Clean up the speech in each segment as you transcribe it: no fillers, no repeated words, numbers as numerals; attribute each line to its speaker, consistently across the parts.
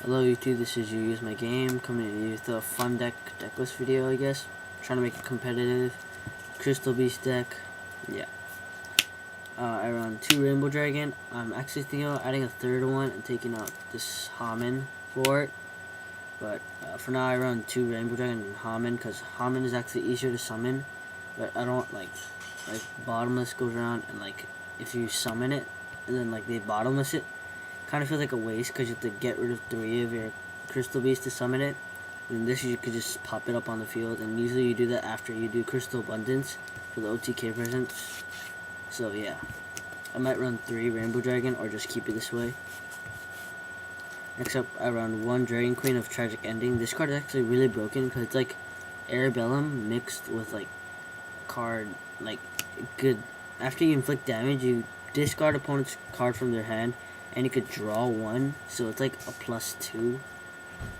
Speaker 1: Hello YouTube, this is You Use My Game, coming to you with a fun decklist video, I guess. Trying to make it competitive. Crystal Beast deck, yeah. I run 2 Rainbow Dragon. I'm actually thinking about adding a third one and taking out this Haman for it. But for now I run 2 Rainbow Dragon and Haman, because Haman is actually easier to summon. But I don't like Bottomless goes around and if you summon it and then they bottomless it, kind of feels like a waste because you have to get rid of 3 of your Crystal Beasts to summon it. And this you could just pop it up on the field, and usually you do that after you do Crystal Abundance for the OTK presents. So yeah, I might run 3 Rainbow Dragon or just keep it this way. Next up, I run 1 Dragon Queen of Tragic Ending. This card is actually really broken because it's like Arabellum mixed with card good. After you inflict damage, you discard opponent's card from their hand, and you could draw 1, so it's like a +2 and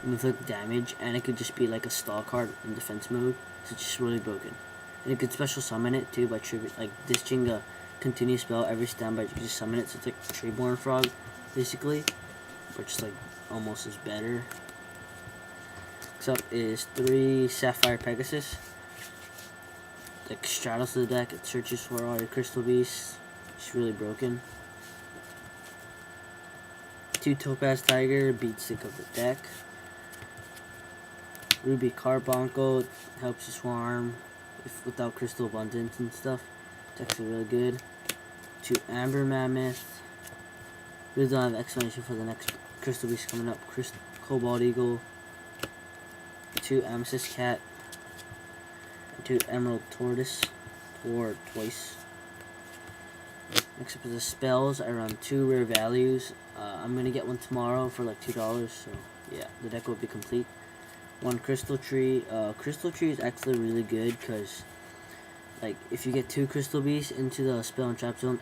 Speaker 1: inflict damage, and it could just be like a stall card in defense mode, so it's just really broken. And you could special summon it too by ditching a continuous spell every standby. You can just summon it, so it's like Treeborn Frog basically, but just almost as better. Next up is 3 Sapphire Pegasus. Straddles to the deck, it searches for all your Crystal Beasts. It's really broken. 2 Topaz Tiger, beat stick of the deck. Ruby Carbuncle helps you swarm without Crystal Abundance and stuff. It's actually really good. 2 Amber Mammoth. Really don't have explanation for the next Crystal Beast coming up. Cobalt Eagle. 2 Amethyst Cat. And 2 Emerald Tortoise. Or twice. Next up is the spells. I run 2 rare values. I'm gonna get one tomorrow for $2, so yeah, the deck will be complete. 1 Crystal Tree. Crystal Tree is actually really good because if you get 2 Crystal Beasts into the spell and trap zone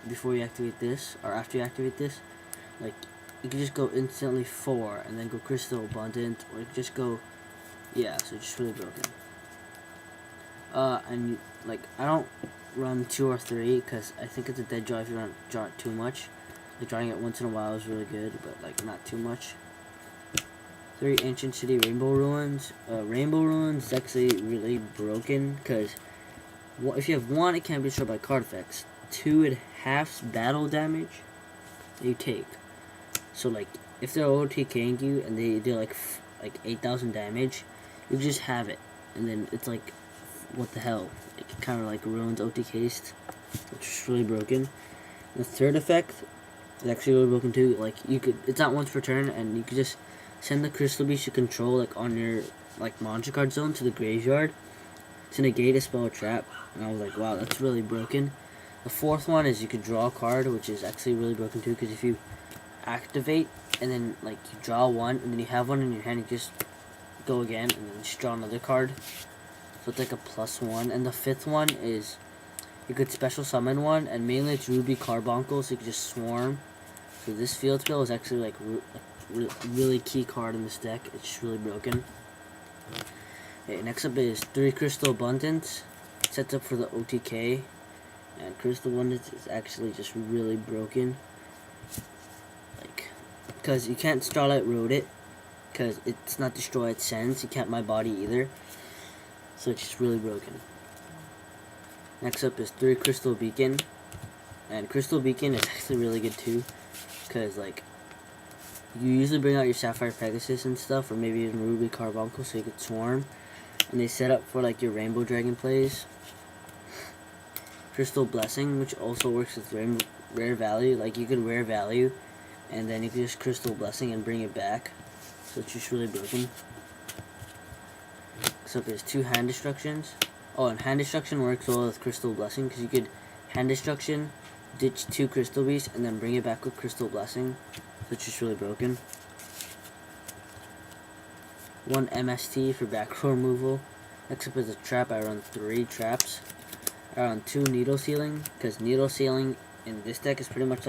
Speaker 1: before you activate this, or after you activate this, you can just go instantly 4 and then go Crystal Abundant, or you can just go, yeah, so it's just really broken. And I don't run 2 or 3 because I think it's a dead draw if you draw it too much. Drawing it once in a while is really good, but not too much. 3 Ancient City Rainbow Ruins. Rainbow Ruins is actually really broken because if you have 1, it can't be destroyed by card effects. 2, it halves battle damage that you take. So if they're OTKing you and they do 8,000 damage, you just have it, and then it's what the hell? It kind of ruins OTKs, which is really broken. The third effect is actually really broken too. It's not once per turn, and you could just send the Crystal Beast you control on your monster card zone to the graveyard to negate a spell or trap. And I was like, wow, that's really broken. The fourth one is you could draw a card, which is actually really broken too, because if you activate and then you draw 1 and then you have 1 in your hand, you just go again and then just draw another card. So it's a +1. And the 5th one is you could special summon 1, and mainly it's Ruby Carbuncle, so you could just swarm. So this field spell is actually really key card in this deck. It's just really broken. Okay, next up is 3 Crystal Abundance. Sets up for the OTK, and Crystal Abundance is actually just really broken. Because you can't Starlight Road it, because it's not destroy its sense. You can't My Body either. So it's just really broken. Next up is 3 Crystal Beacon. And Crystal Beacon is actually really good too, because you usually bring out your Sapphire Pegasus and stuff, or maybe even Ruby Carbuncle, so you could swarm. And they set up for your Rainbow Dragon plays. Crystal Blessing, which also works with rare value. You could rare value, and then you could just Crystal Blessing and bring it back. So it's just really broken. So there's 2 Hand Destructions. Oh, and Hand Destruction works well with Crystal Blessing, because you could Hand Destruction, ditch 2 Crystal Beasts, and then bring it back with Crystal Blessing. So it's just really broken. 1 MST for back row removal. Next up is a trap. I run 3 traps. I run 2 Needle Sealing, because Needle Sealing in this deck is pretty much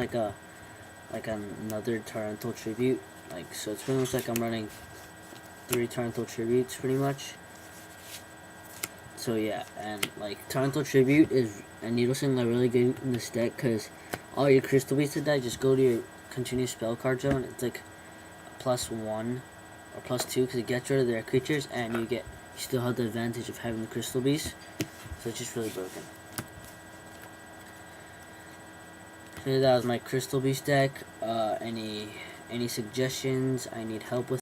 Speaker 1: another Torrential Tribute. So it's pretty much I'm running 3 Torrential Tributes pretty much. So yeah, and Torrential Tribute and Needle Sealing are really good in this deck, because all your Crystal Beasts that die just go to your continuous spell card zone. It's +1 or +2 because it gets rid of their creatures, and you still have the advantage of having the Crystal Beast. So it's just really broken. So that was my Crystal Beast deck. Any suggestions? I need help with